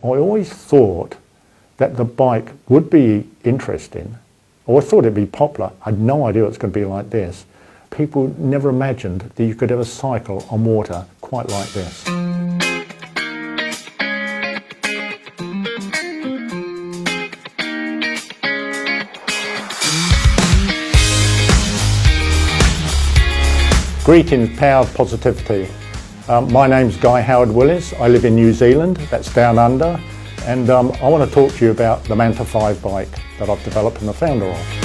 I always thought that the bike would be interesting. I always thought it'd be popular. I had no idea it was going to be like this. People never imagined that you could ever cycle on water quite like this. Greetings, Power of Positivity. My name's Guy Howard Willis. I live in New Zealand, that's down under, and I want to talk to you about the Manta 5 bike that I've developed and the founder of.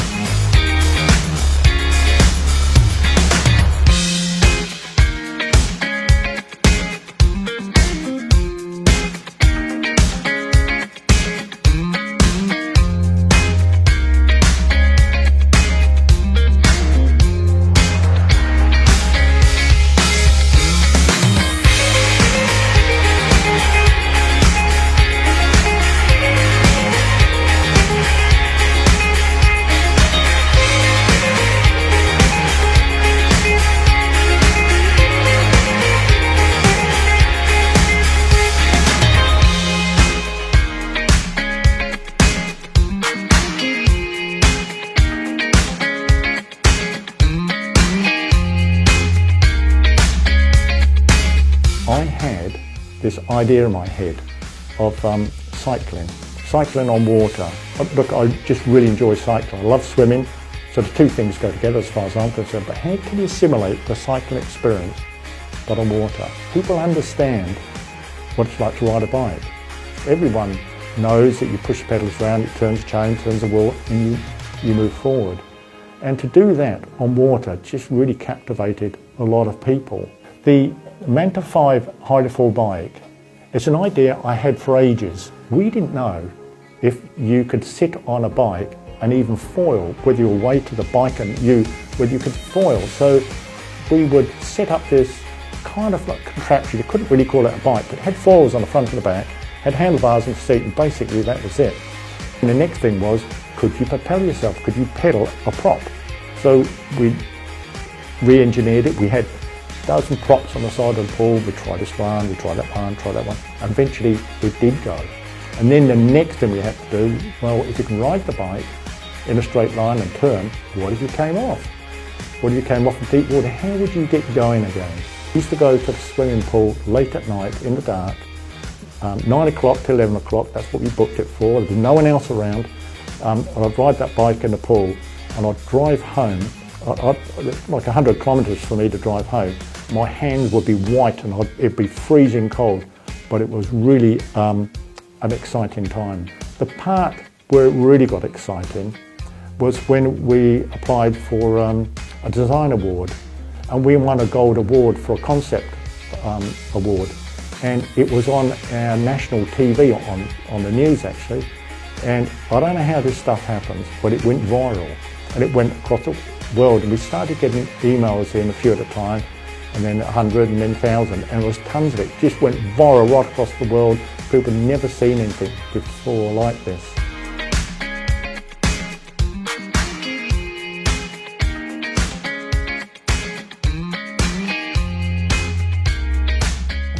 I had this idea in my head of cycling on water. Look, I just really enjoy cycling. I love swimming, so the two things go together as far as I'm concerned. But how can you simulate the cycling experience but on water? People understand what it's like to ride a bike. Everyone knows that you push the pedals around, it turns the chain, turns the wheel, and you move forward. And to do that on water just really captivated a lot of people. The Manta 5 Hydrofoil bike is an idea I had for ages. We didn't know if you could sit on a bike and even foil, whether you were weighted the bike and whether you could foil. So we would set up this kind of like contraption. You couldn't really call it a bike, but it had foils on the front and the back, had handlebars and seat, and basically that was it. And the next thing was, could you propel yourself? Could you pedal a prop? So we re-engineered it. We had a dozen props on the side of the pool. We tried this one, we tried that one, tried that one. And eventually it did go. And then the next thing we had to do, well, if you can ride the bike in a straight line and turn, what if you came off? What if you came off in deep water? How would you get going again? We used to go to the swimming pool late at night in the dark, 9 o'clock to 11 o'clock, that's what we booked it for. There was no one else around. And I'd ride that bike in the pool and I'd drive home. Like 100 kilometres for me to drive home. My hands would be white and it'd be freezing cold, but it was really an exciting time. The part where it really got exciting was when we applied for a design award, and we won a gold award for a concept award, and it was on our national TV, on the news actually, and I don't know how this stuff happens, but it went viral, and it went across the world, and we started getting emails in a few at a time, and then 100 and then 1,000, and there was tons of it. Just went viral right across the world. People had never seen anything before like this.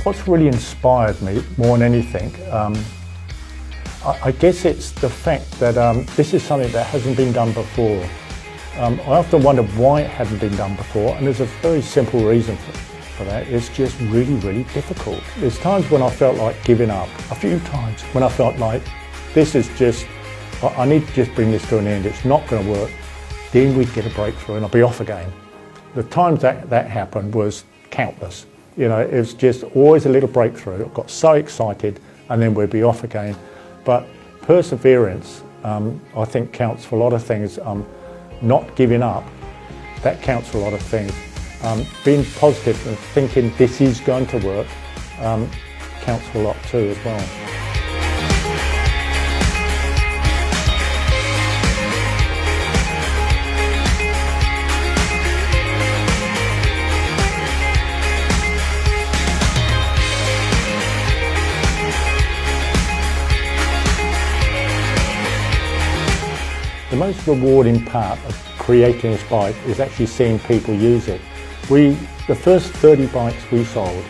What's really inspired me more than anything, I guess it's the fact that this is something that hasn't been done before. I often wonder why it hadn't been done before, and there's a very simple reason for that. It's just really, really difficult. There's times when I felt like giving up, a few times when I felt like this is just, I need to just bring this to an end, it's not going to work. Then we'd get a breakthrough and I'd be off again. The times that happened was countless. You know, it was just always a little breakthrough. I got so excited and then we'd be off again. But perseverance, I think, counts for a lot of things. Not giving up, that counts for a lot of things. Being positive and thinking this is going to work counts for a lot too as well. The most rewarding part of creating this bike is actually seeing people use it. The first 30 bikes we sold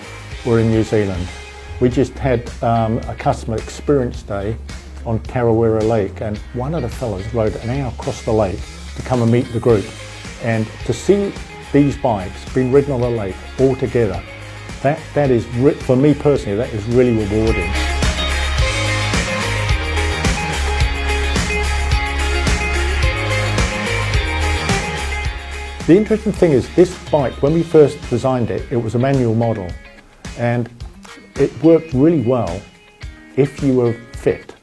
were in New Zealand. We just had a customer experience day on Tarawera Lake, and one of the fellows rode an hour across the lake to come and meet the group. And to see these bikes being ridden on the lake all together, that is, for me personally, that is really rewarding. The interesting thing is, this bike, when we first designed it, it was a manual model, and it worked really well if you were fit.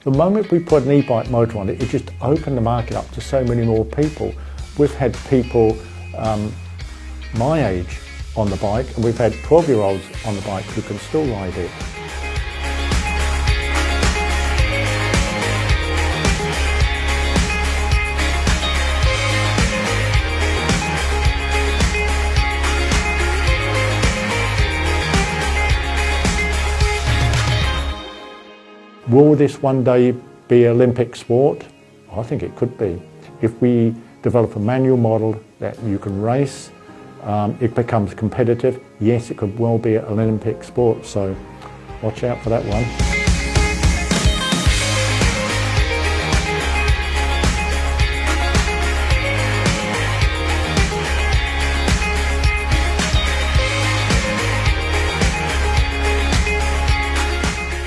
The moment we put an e-bike motor on it, it just opened the market up to so many more people. We've had people my age on the bike, and we've had 12-year-olds on the bike who can still ride it. Will this one day be an Olympic sport? I think it could be. If we develop a manual model that you can race, it becomes competitive. Yes, it could well be an Olympic sport, so watch out for that one.